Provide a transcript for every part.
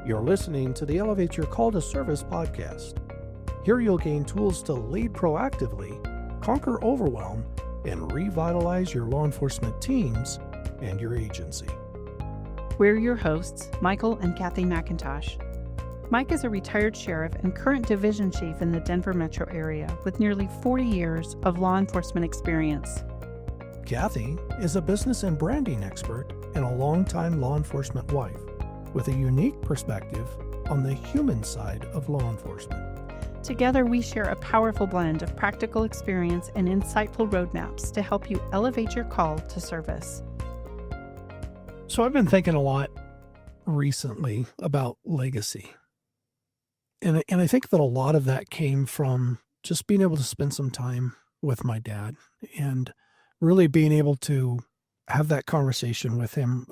You're listening to the Elevate Your Call to Service podcast. Here you'll gain tools to lead proactively, conquer overwhelm, and revitalize your law enforcement teams and your agency. We're your hosts, Michael and Cathy McIntosh. Mike is a retired sheriff and current division chief in the Denver metro area with nearly 40 years of law enforcement experience. Cathy is a business and branding expert and a longtime law enforcement wife with a unique perspective on the human side of law enforcement. Together, we share a powerful blend of practical experience and insightful roadmaps to help you elevate your call to service. So I've been thinking a lot recently about legacy. And I think that a lot of that came from just being able to spend some time with my dad and really being able to have that conversation with him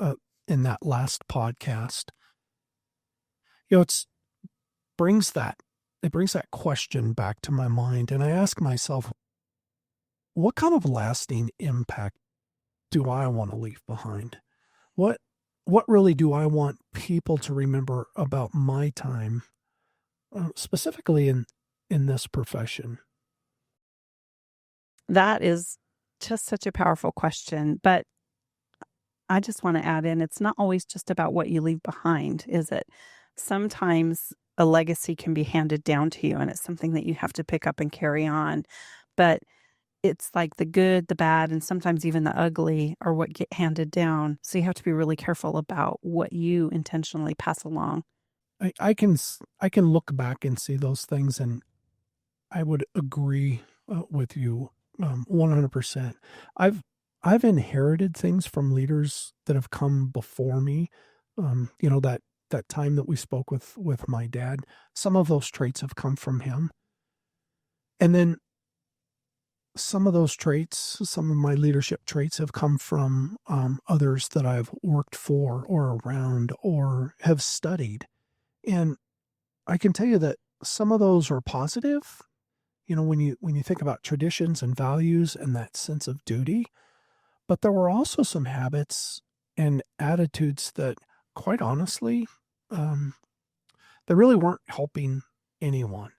in that last podcast. You know, it brings that question back to my mind. And I ask myself, what kind of lasting impact do I want to leave behind? What really do I want people to remember about my time, specifically in this profession? That is just such a powerful question. But I just want to add in, it's not always just about what you leave behind, is it? Sometimes a legacy can be handed down to you and it's something that you have to pick up and carry on. But it's like the good, the bad, and sometimes even the ugly are what get handed down. So you have to be really careful about what you intentionally pass along. I can look back and see those things, and I would agree with you 100%. I've inherited things from leaders that have come before me. That time that we spoke with my dad, some of those traits have come from him. And then some of those traits, some of my leadership traits have come from others that I've worked for or around or have studied. And I can tell you that some of those are positive. You know, when you think about traditions and values and that sense of duty, but there were also some habits and attitudes that, quite honestly, they really weren't helping anyone.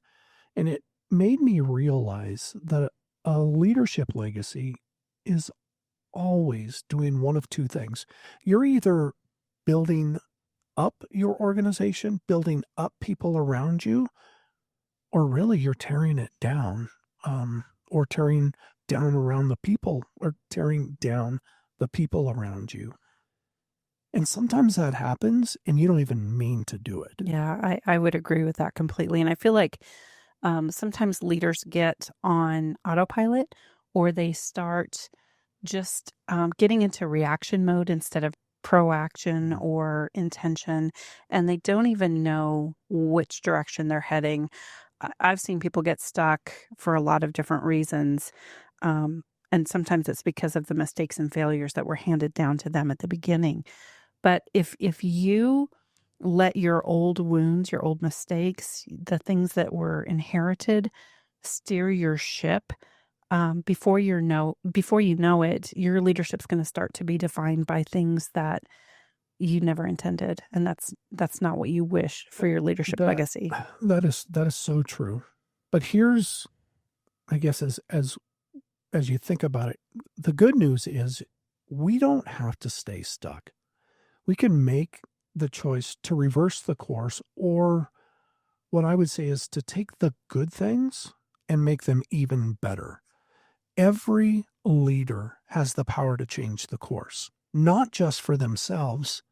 And it made me realize that a leadership legacy is always doing one of two things. You're either building up your organization, building up people around you, or really you're tearing it down, or tearing down around the people, or tearing down the people around you. And sometimes that happens and you don't even mean to do it. Yeah, I would agree with that completely. And I feel like sometimes leaders get on autopilot, or they start just getting into reaction mode instead of proaction or intention, and they don't even know which direction they're heading. I've seen people get stuck for a lot of different reasons. And sometimes it's because of the mistakes and failures that were handed down to them at the beginning. But if you let your old wounds, your old mistakes, the things that were inherited, steer your ship, before you know it, your leadership's going to start to be defined by things that you never intended, and that's not what you wish for your leadership legacy. That is so true. But here's, I guess, as you think about it, the good news is we don't have to stay stuck. We can make the choice to reverse the course, or what I would say is to take the good things and make them even better. Every leader has the power to change the course, not just for themselves,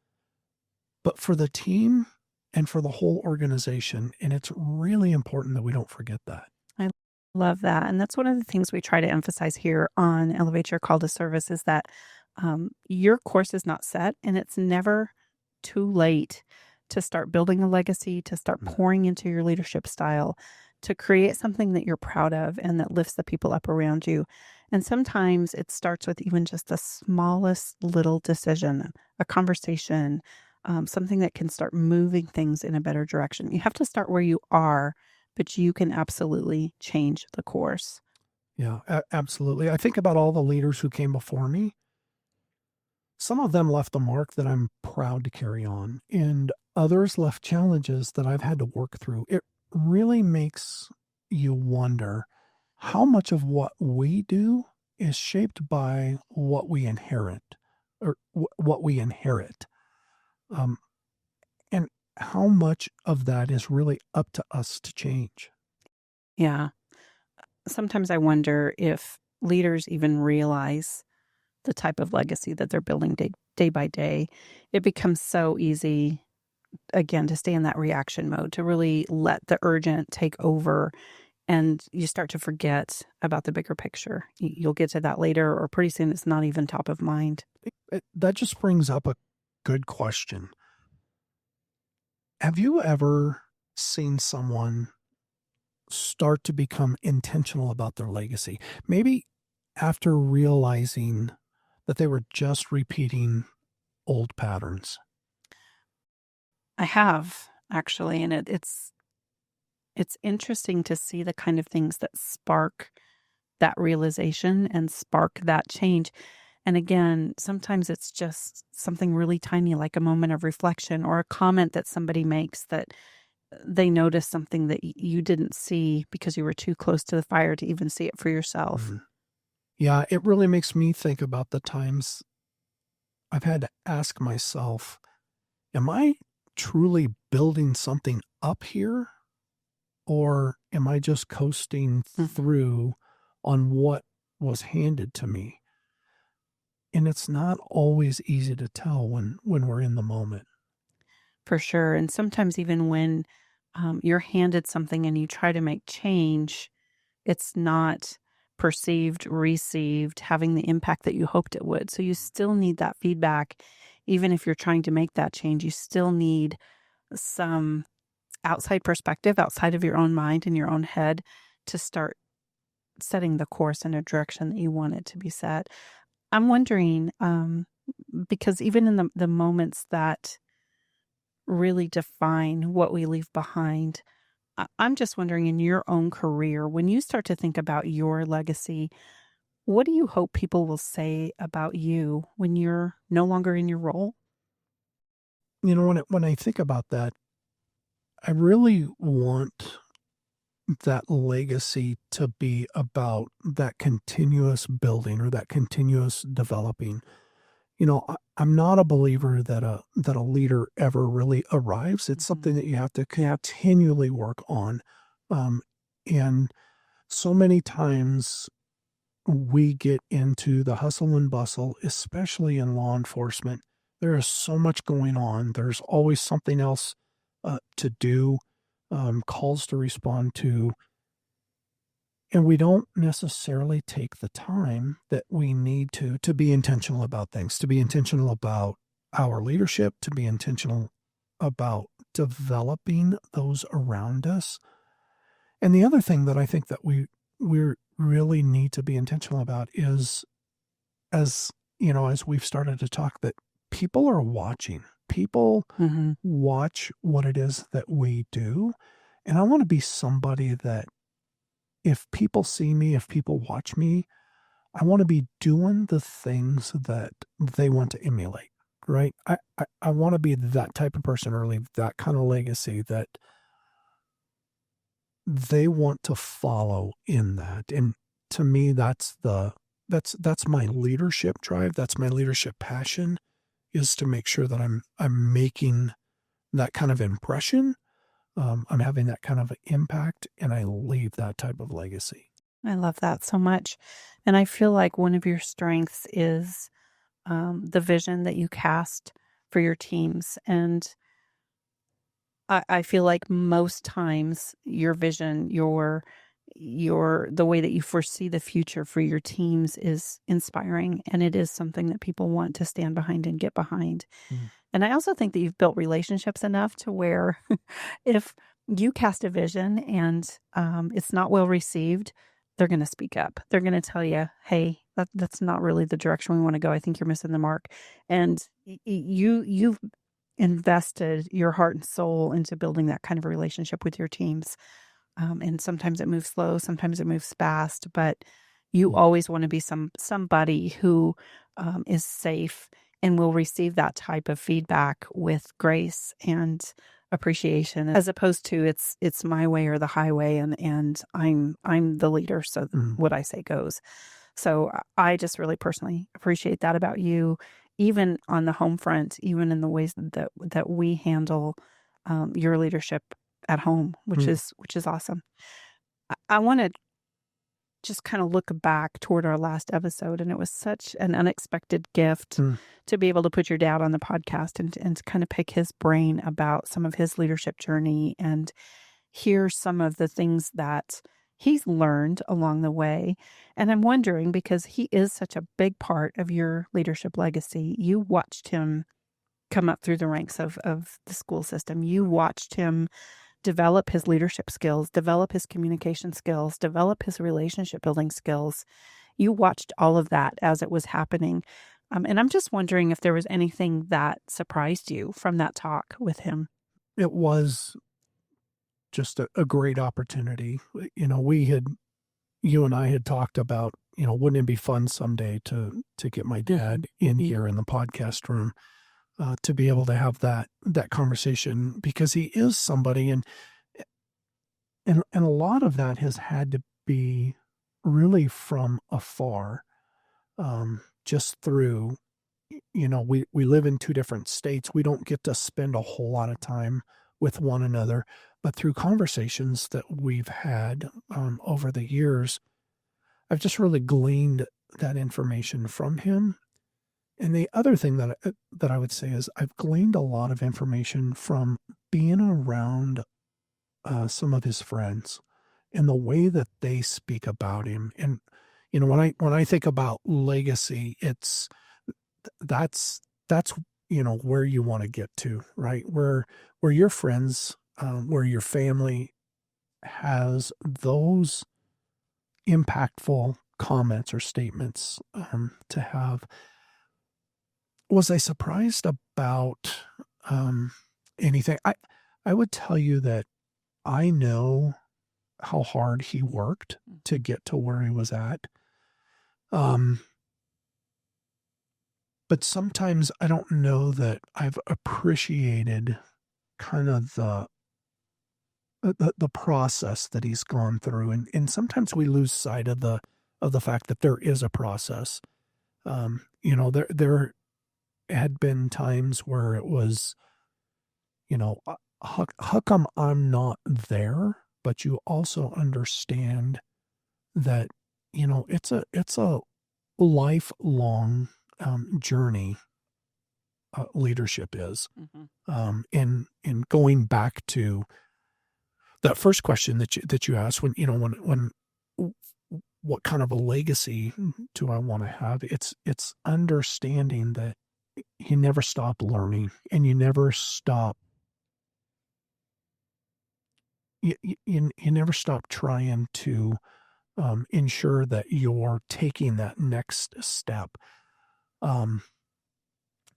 but for the team and for the whole organization. And it's really important that we don't forget that. I love that. And that's one of the things we try to emphasize here on Elevate Your Call to Service is that your course is not set, and it's never too late to start building a legacy, to start pouring into your leadership style, to create something that you're proud of and that lifts the people up around you. And sometimes it starts with even just the smallest little decision, a conversation, something that can start moving things in a better direction. You have to start where you are, but you can absolutely change the course. Yeah, absolutely. I think about all the leaders who came before me. Some of them left a mark that I'm proud to carry on. And others left challenges that I've had to work through, it really makes you wonder how much of what we do is shaped by what we inherit or what we inherit. Um, and how much of that is really up to us to change. Yeah. Sometimes I wonder if leaders even realize the type of legacy that they're building day by day. It becomes so easy, again, to stay in that reaction mode, to really let the urgent take over, and you start to forget about the bigger picture. You'll get to that later, or pretty soon it's not even top of mind. That just brings up a good question. Have you ever seen someone start to become intentional about their legacy? Maybe after realizing that they were just repeating old patterns. I have actually, and it's interesting to see the kind of things that spark that realization and spark that change. And again, sometimes it's just something really tiny, like a moment of reflection or a comment that somebody makes that they notice something that you didn't see because you were too close to the fire to even see it for yourself. Mhm. Yeah, it really makes me think about the times I've had to ask myself, am I truly building something up here? Or am I just coasting Mm, through on what was handed to me? And it's not always easy to tell when we're in the moment. for sure. And sometimes even when you're handed something and you try to make change, it's not perceived, received, having the impact that you hoped it would. So you still need that feedback. Even if you're trying to make that change, you still need some outside perspective outside of your own mind and your own head to start setting the course in a direction that you want it to be set. I'm wondering, because even in the moments that really define what we leave behind, I'm just wondering in your own career, when you start to think about your legacy, what do you hope people will say about you when you're no longer in your role? When I think about that, I really want that legacy to be about that continuous building or that continuous developing. I'm not a believer that a leader ever really arrives. It's something Mhm. that you have to Yep. continually work on. Um, and so many times we get into the hustle and bustle, especially in law enforcement. There is so much going on. There's always something else to do, calls to respond to, and we don't necessarily take the time that we need to be intentional about things, to be intentional about our leadership, to be intentional about developing those around us. And the other thing that I think that we really need to be intentional about is, as as we've started to talk, that people are watching. People Mhm. watch what it is that we do. And I want to be somebody that if people see me, if people watch me, I want to be doing the things that they want to emulate, right? I want to be that type of person or leave that kind of legacy that they want to follow in that. And to me, that's my leadership drive. That's my leadership passion, is to make sure that I'm making that kind of impression. I'm having that kind of impact, and I leave that type of legacy. I love that so much. And I feel like one of your strengths is the vision that you cast for your teams. And I feel like most times your vision, the way that you foresee the future for your teams is inspiring, and it is something that people want to stand behind and get behind. Mm, And I also think that you've built relationships enough to where if you cast a vision and it's not well received, they're going to speak up. They're going to tell you, "Hey, that's not really the direction we want to go. I think you're missing the mark." And you've invested your heart and soul into building that kind of relationship with your teams. And sometimes it moves slow, sometimes it moves fast, but you mm, always want to be somebody who is safe and will receive that type of feedback with grace and appreciation, as opposed to it's my way or the highway, and I'm the leader, so Mm, what I say goes. So I just really personally appreciate that about you, even on the home front, even in the ways that we handle your leadership at home, mm, which is awesome. I want to just kind of look back toward our last episode, and it was such an unexpected gift mm. to be able to put your dad on the podcast and to kind of pick his brain about some of his leadership journey and hear some of the things that he's learned along the way. And I'm wondering, because he is such a big part of your leadership legacy, you watched him come up through the ranks of the school system. You watched him develop his leadership skills, develop his communication skills, develop his relationship building skills. You watched all of that as it was happening. And I'm just wondering if there was anything that surprised you from that talk with him. It was just a great opportunity. You and I had talked about, wouldn't it be fun someday to get my dad in here in the podcast room, to be able to have that conversation, because he is somebody, and a lot of that has had to be really from afar, just through, we live in two different states. We don't get to spend a whole lot of time with one another, but through conversations that we've had over the years, I've just really gleaned that information from him. And the other thing that I would say is I've gleaned a lot of information from being around some of his friends and the way that they speak about him. And when I think about legacy, that's where you want to get to, right? Where your friends, where your family has those impactful comments or statements to have. Was I surprised about anything? I would tell you that I know how hard he worked to get to where he was at. Um, but sometimes I don't know that I've appreciated kind of the process that he's gone through, and sometimes we lose sight of the fact that there is a process. There had been times where it was, how come I'm not there? But you also understand that, it's a lifelong journey. Leadership is, Mhm. in going back to that first question that you asked, when what kind of a legacy do I want to have? It's understanding that you never stop learning, and you never stop trying to ensure that you're taking that next step. Um,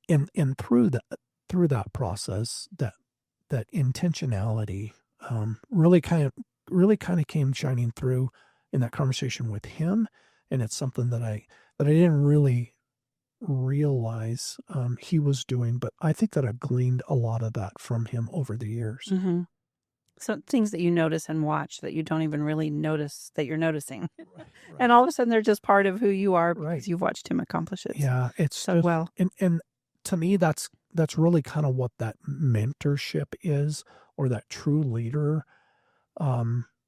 and through that process, that intentionality really kind of came shining through in that conversation with him, and it's something that I didn't really realize he was doing, but I think that I've gleaned a lot of that from him over the years. Mhm. So things that you notice and watch that you don't even really notice that you're noticing. Right, And right, all of a sudden they're just part of who you are right. because you've watched him accomplish it Yeah, it's so just, well. and to me, that's really kind of what that mentorship is, or that true leader.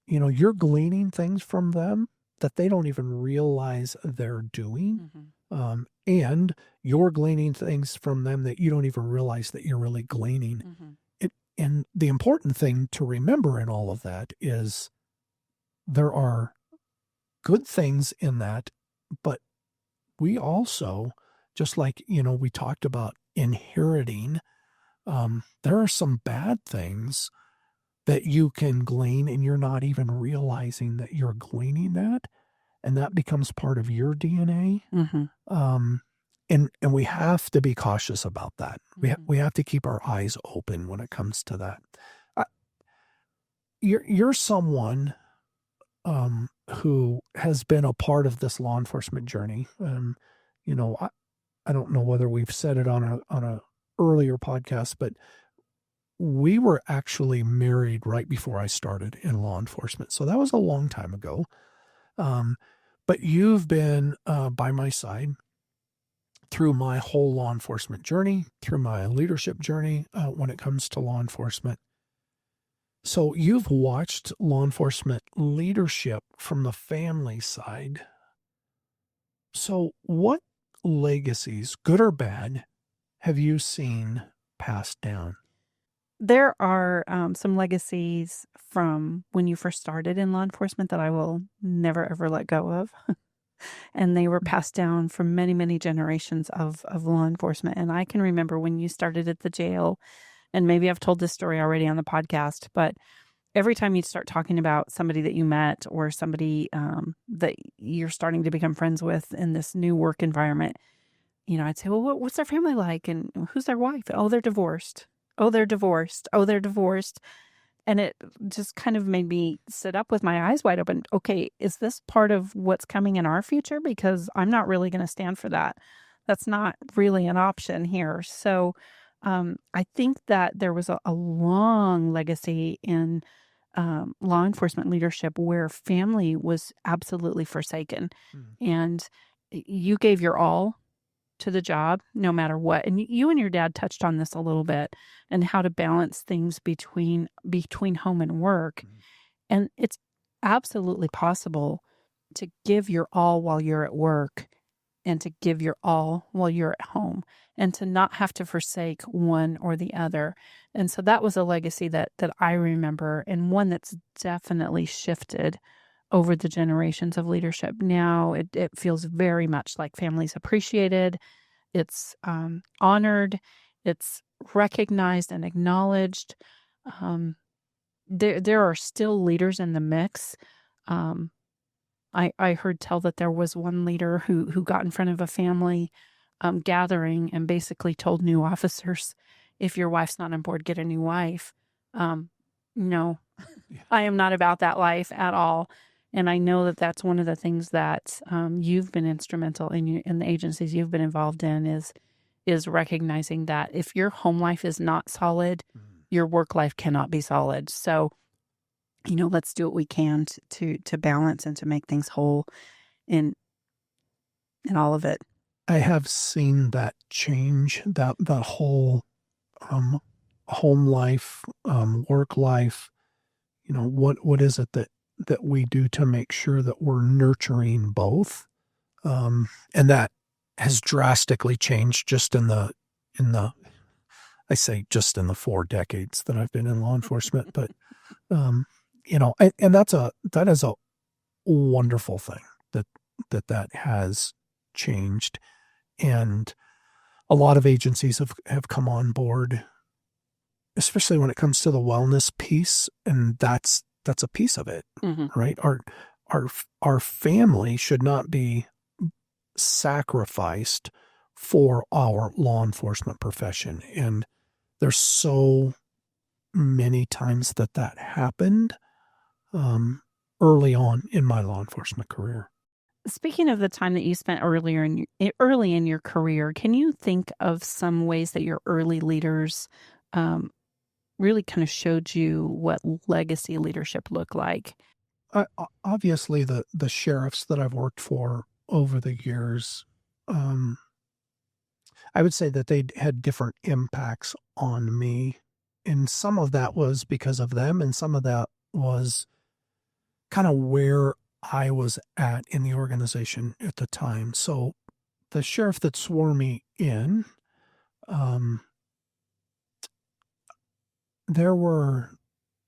You're gleaning things from them that they don't even realize they're doing. Mhm. And you're gleaning things from them that you don't even realize that you're really gleaning. Mhm. And the important thing to remember in all of that is there are good things in that, but we also, just like, we talked about inheriting, there are some bad things that you can glean, and you're not even realizing that you're gleaning that. And that becomes part of your Mhm. DNA. And we have to be cautious about that. Mhm. We have to keep our eyes open when it comes to that. Uh, you're someone who has been a part of this law enforcement journey. You know, I, I don't know whether we've said it on a earlier podcast, but we were actually married right before I started in law enforcement. So that was a long time ago. Um, but you've been by my side through my whole law enforcement journey, through my leadership journey when it comes to law enforcement. So you've watched law enforcement leadership from the family side. So what legacies, good or bad, have you seen passed down? There are some legacies from when you first started in law enforcement that I will never ever let go of. And they were passed down from many, many generations of law enforcement. And I can remember when you started at the jail, and maybe I've told this story already on the podcast, but every time you start talking about somebody that you met or somebody that you're starting to become friends with in this new work environment, I'd say, well, what's their family like? And who's their wife? Oh, they're divorced. Oh, they're divorced. Oh, they're divorced. And it just kind of made me sit up with my eyes wide open. Okay, is this part of what's coming in our future? Because I'm not really going to stand for that. That's not really an option here. So I think that there was a long legacy in law enforcement leadership where family was absolutely forsaken. Mm. And you gave your all to the job no matter what. And you and your dad touched on this a little bit and how to balance things between home and work. Mm. And it's absolutely possible to give your all while you're at work and to give your all while you're at home and to not have to forsake one or the other. And so that was a legacy that I remember, and one that's definitely shifted over the generations of leadership. Now it feels very much like family's appreciated, it's honored, it's recognized and acknowledged. Um, there are still leaders in the mix. Um, I heard tell that there was one leader who got in front of a family gathering and basically told new officers, "If your wife's not on board, get a new wife." Um, no, Yeah. I am not about that life at all. And I know that that's one of the things that you've been instrumental in the agencies you've been involved in is recognizing that if your home life is not solid, Mm. your work life cannot be solid. So, let's do what we can to balance and to make things whole in in all of it. I have seen that change, that whole um, home life, work life. What is it that we do to make sure that we're nurturing both? And that has drastically changed just in the I say just in the 4 decades that I've been in law enforcement, but um, and that is a wonderful thing that that has changed, and a lot of agencies have come on board, especially when it comes to the wellness piece, and that's a piece of it, Hmm. right? Our our family should not be sacrificed for our law enforcement profession, and there's so many times that happened um, early on in my law enforcement career. Speaking of the time that you spent early in your career, can you think of some ways that your early leaders um, really kind of showed you what legacy leadership looked like? Obviously, the sheriffs that I've worked for over the years, um, I would say that they had different impacts on me, and some of that was because of them, and some of that was kind of where I was at in the organization at the time. So the sheriff that swore me in, um, there were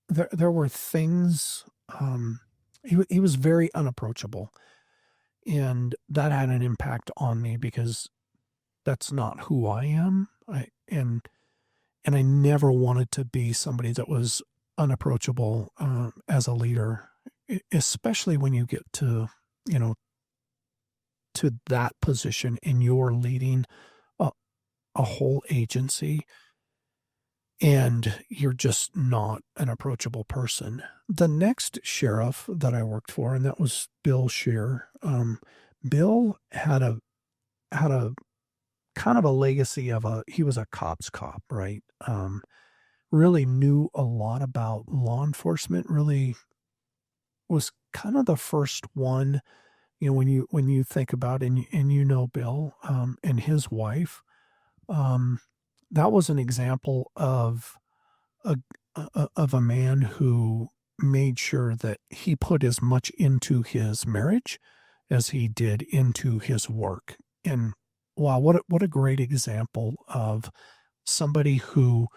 there were things. He was very unapproachable, and that had an impact on me because that's not who I am. And I never wanted to be somebody that was unapproachable as a leader, especially when you get to you know to that position and you're leading a, a whole agency and you're just not an approachable person. The next sheriff that I worked for, and that was Bill Shear, Bill had a kind of a legacy of he was a cop's cop, right? Really knew a lot about law enforcement, really was kind of the first one, when you think about it, and Bill, and his wife, um, that was an example a, of a man who made sure that he put as much into his marriage as he did into his work. And wow, what a great example of somebody who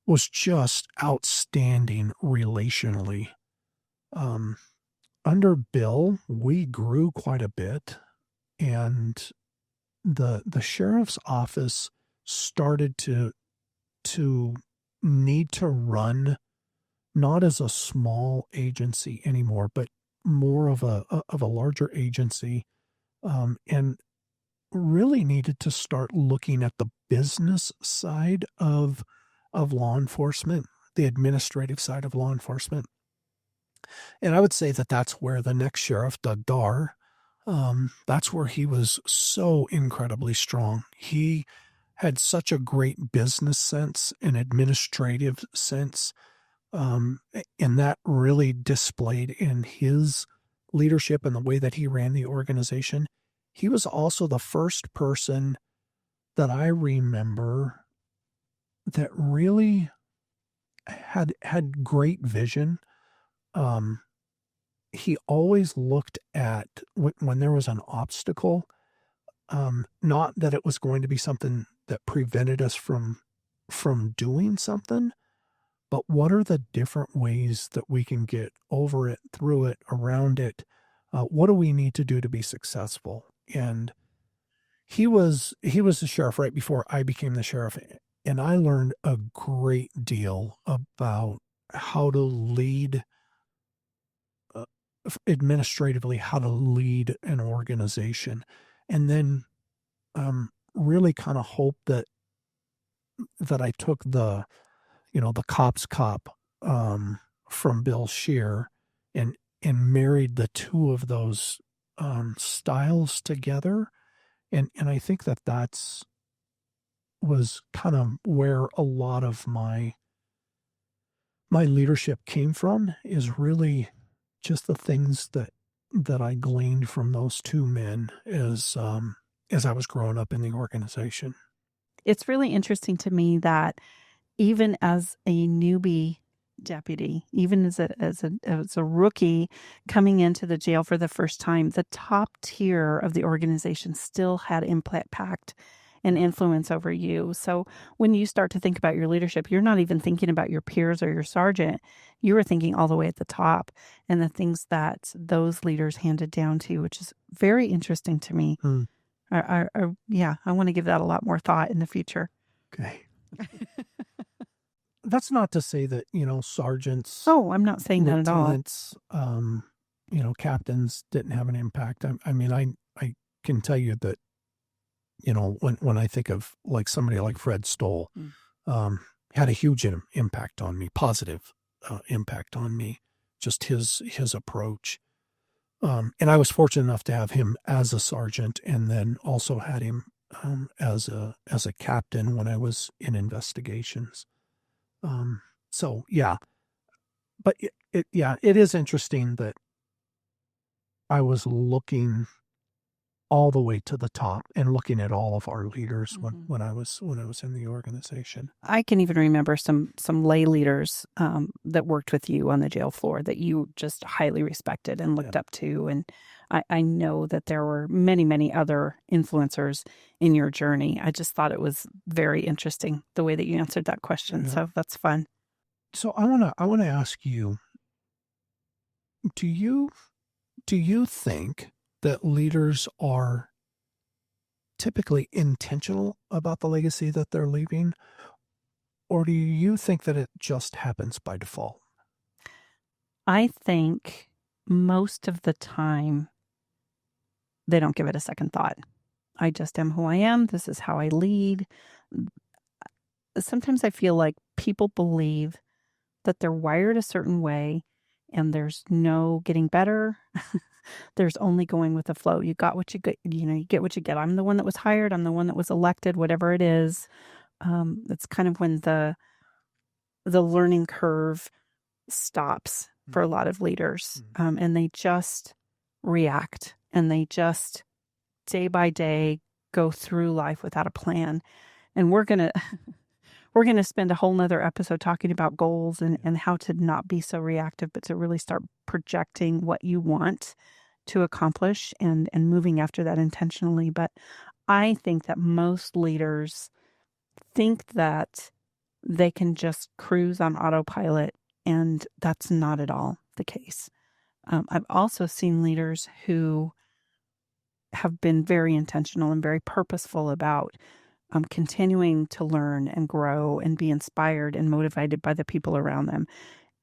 was just outstanding relationally. Um, Under Bill, we grew quite a bit, and the sheriff's office started to need to run not as a small agency anymore, but more of a larger agency, and really needed to start looking at the business side of law enforcement, the administrative side of law enforcement. And I would say that that's where the next sheriff, Doug Dar, that's where he was so incredibly strong. He had such a great business sense and administrative sense, and that really displayed in his leadership and the way that he ran the organization. He was also the first person that I remember that really had great vision. Um, he always looked at when there was an obstacle, not that it was going to be something that prevented us from doing something, but what are the different ways that we can get over it, through it, around it? What do we need to do to be successful? And he was the sheriff right before I became the sheriff, and I learned a great deal about how to lead, uh, administratively, how to lead an organization, and then really kind of hope that I took the cop's cop, from Bill Scheer, and married the two of those styles together, and I think that that's was kind of where a lot of my leadership came from, is really just the things that I gleaned from those two men as I was growing up in the organization. It's really interesting to me that even as a newbie deputy, even as a rookie coming into the jail for the first time, the top tier of the organization still had impact and influence over you. So when you start to think about your leadership, you're not even thinking about your peers or your sergeant. You were thinking all the way at the top and the things that those leaders handed down to you, which is very interesting to me. Hmm. Yeah, I want to give that a lot more thought in the future. Okay. That's not to say that, sergeants, Oh, I'm not saying that at all. lieutenants, captains didn't have an impact. I mean, I can tell you that, when I think of like somebody like Fred Stoll, Mm. had a huge impact on me, positive impact on me, just his approach. And I was fortunate enough to have him as a sergeant, and then also had him as a captain when I was in investigations. Um, so yeah, but it is interesting that I was looking all the way to the top and looking at all of our leaders Mhm. when I was in the organization. I can even remember some lay leaders that worked with you on the jail floor that you just highly respected and Yeah, looked up to, and I know that there were many other influencers in your journey. I just thought it was very interesting the way that you answered that question. yeah. So that's fun. So I wanna ask you, do you do you think that leaders are typically intentional about the legacy that they're leaving, or do you think that it just happens by default? I think most of the time they don't give it a second thought. I just am who I am. This is how I lead. Sometimes I feel like people believe that they're wired a certain way and there's no getting better. There's only going with the flow. You got what you get, you get what you get. I'm the one that was hired. I'm the one that was elected, whatever it is. That's kind of when the learning curve stops for a lot of leaders, Mhm. and they just react, and they just day by day go through life without a plan. And we're gonna we're gonna spend a whole nother episode talking about goals and Yeah. and how to not be so reactive, but to really start projecting what you want to accomplish and moving after that intentionally. But I think that most leaders think that they can just cruise on autopilot, and that's not at all the case. I've also seen leaders who have been very intentional and very purposeful about continuing to learn and grow and be inspired and motivated by the people around them.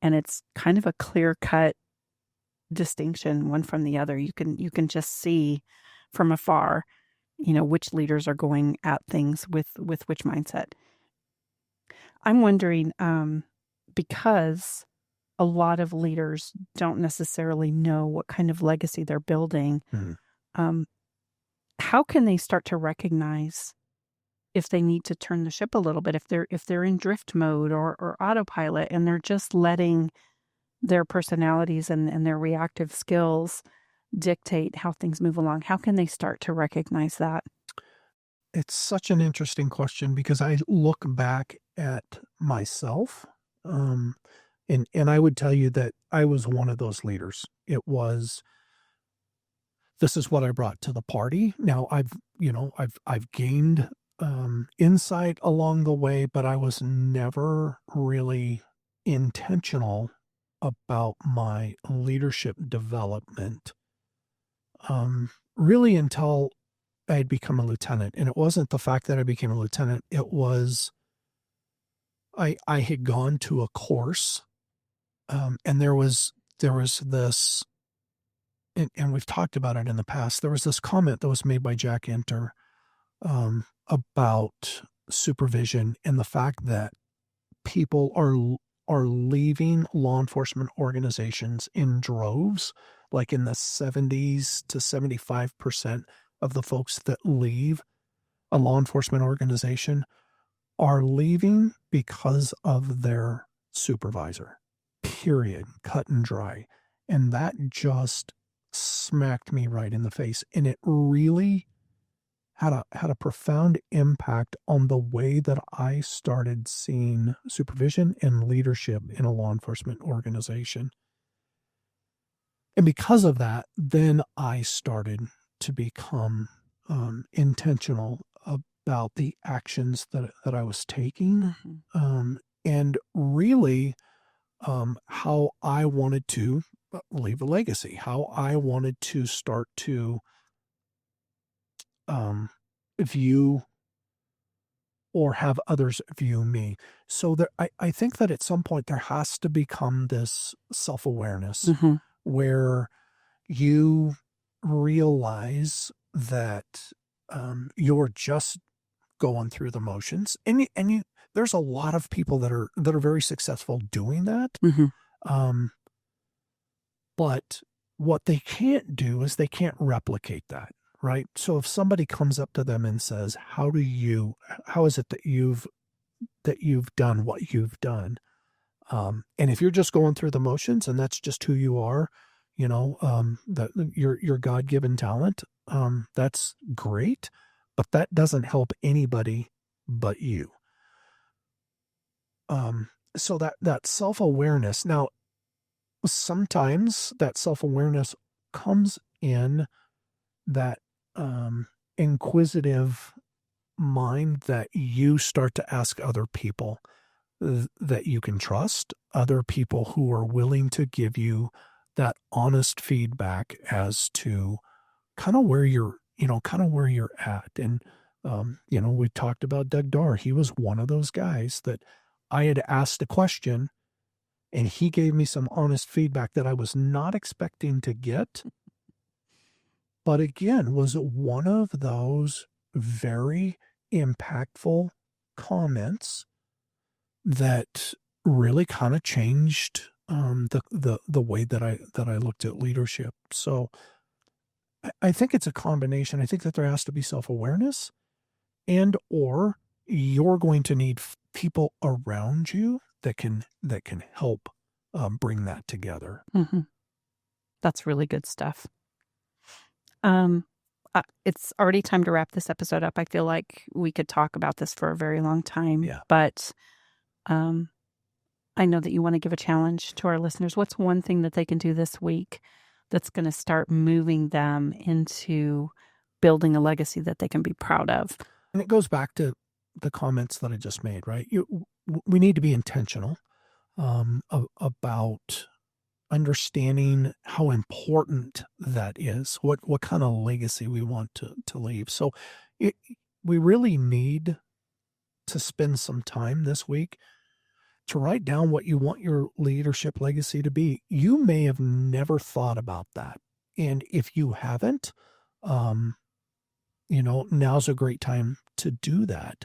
And it's kind of a clear cut distinction one from the other. You can just see from afar, which leaders are going at things with which mindset. I'm wondering, because a lot of leaders don't necessarily know what kind of legacy they're building, Mhm. um, how can they start to recognize if they need to turn the ship a little bit, if they're in drift mode or autopilot and they're just letting their personalities and their reactive skills dictate how things move along? How can they start to recognize that? It's such an interesting question because I look back at myself, um, and I would tell you that I was one of those leaders. It was, this is what I brought to the party. Now I've gained insight along the way, but I was never really intentional about my leadership development, really until I had become a lieutenant. And it wasn't the fact that I became a lieutenant, it was I had gone to a course, and there was this, and we've talked about it in the past. There was this comment that was made by Jack Enter, about supervision and the fact that people are leaving law enforcement organizations in droves, like in the 70s to 75% of the folks that leave a law enforcement organization are leaving because of their supervisor. Period. Cut and dry. And that just smacked me right in the face. And it really had a profound impact on the way that I started seeing supervision and leadership in a law enforcement organization. And because of that, then I started to become intentional about the actions that I was taking, Mhm. and really how I wanted to leave a legacy, how I wanted to start to um, view or have others view me. So I think that at some point there has to become this self awareness Mhm. where you realize that you're just going through the motions, and there's a lot of people that are very successful doing that. Mhm. Um, but what they can't do is they can't replicate that, right? So if somebody comes up to them and says, how is it that you've done what you've done? And if you're just going through the motions and that's just who you are, that your God-given talent, that's great, but that doesn't help anybody but you. So that self-awareness. Now, sometimes that self-awareness comes in that inquisitive mind that you start to ask other people that you can trust, other people who are willing to give you that honest feedback as to kind of where you're at. And, we talked about Doug Dar. He was one of those guys that I had asked a question and he gave me some honest feedback that I was not expecting to get. But again, was one of those very impactful comments that really kind of changed the way that I looked at leadership. So I think it's a combination. I think that there has to be self-awareness, and or you're going to need people around you that can help bring that together. Mm-hmm. That's really good stuff. It's already time to wrap this episode up. I feel like we could talk about this for a very long time, Yeah. but I know that you want to give a challenge to our listeners. What's one thing that they can do this week that's going to start moving them into building a legacy that they can be proud of? And it goes back to the comments that I just made, right? We need to be intentional about understanding how important that is, what kind of legacy we want to leave. So we really need to spend some time this week to write down what you want your leadership legacy to be. You may have never thought about that. And if you haven't, now's a great time to do that.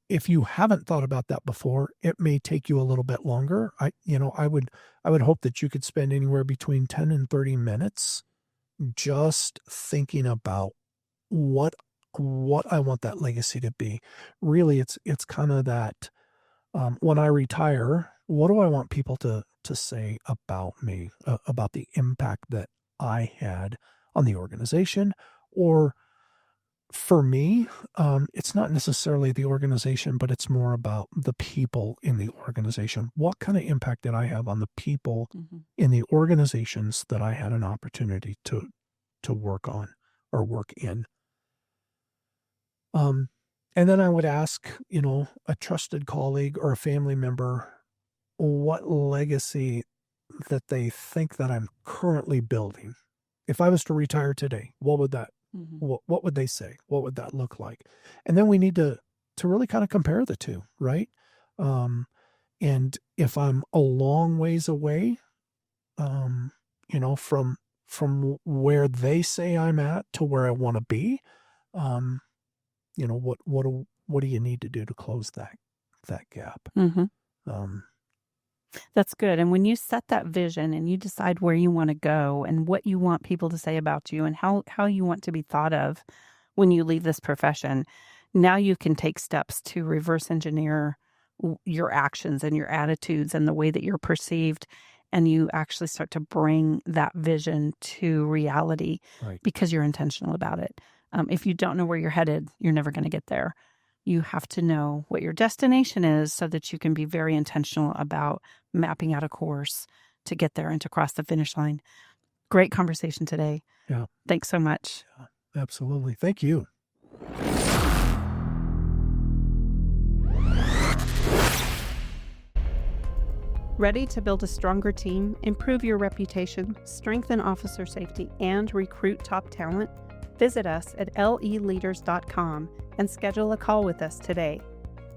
If you haven't thought about that before, it may take you a little bit longer. I would hope that you could spend anywhere between 10 and 30 minutes just thinking about what I want that legacy to be. Really, it's kind of that, when I retire, what do I want people to say about me, about the impact that I had on the organization? Or for me, it's not necessarily the organization, but it's more about the people in the organization. What kind of impact did I have on the people in the organizations that I had an opportunity to work on or work in? And then I would ask, a trusted colleague or a family member, what legacy that they think that I'm currently building. If I was to retire today, what would they say? What would that look like? And then we need to really kind of compare the two, right? And if I'm a long ways away, from where they say I'm at to where I want to be, what do you need to do to close that gap? That's good. And when you set that vision and you decide where you want to go and what you want people to say about you and how you want to be thought of when you leave this profession, now you can take steps to reverse engineer your actions and your attitudes and the way that you're perceived. And you actually start to bring that vision to reality, Right. because you're intentional about it. If you don't know where you're headed, you're never going to get there. You have to know what your destination is so that you can be very intentional about mapping out a course to get there and to cross the finish line. Great conversation today. Yeah. Thanks so much. Yeah, absolutely. Thank you. Ready to build a stronger team, improve your reputation, strengthen officer safety, and recruit top talent? Visit us at leleaders.com and schedule a call with us today.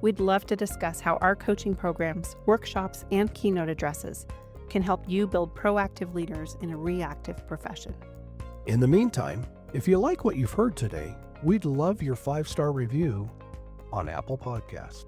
We'd love to discuss how our coaching programs, workshops, and keynote addresses can help you build proactive leaders in a reactive profession. In the meantime, if you like what you've heard today, we'd love your 5-star review on Apple Podcasts.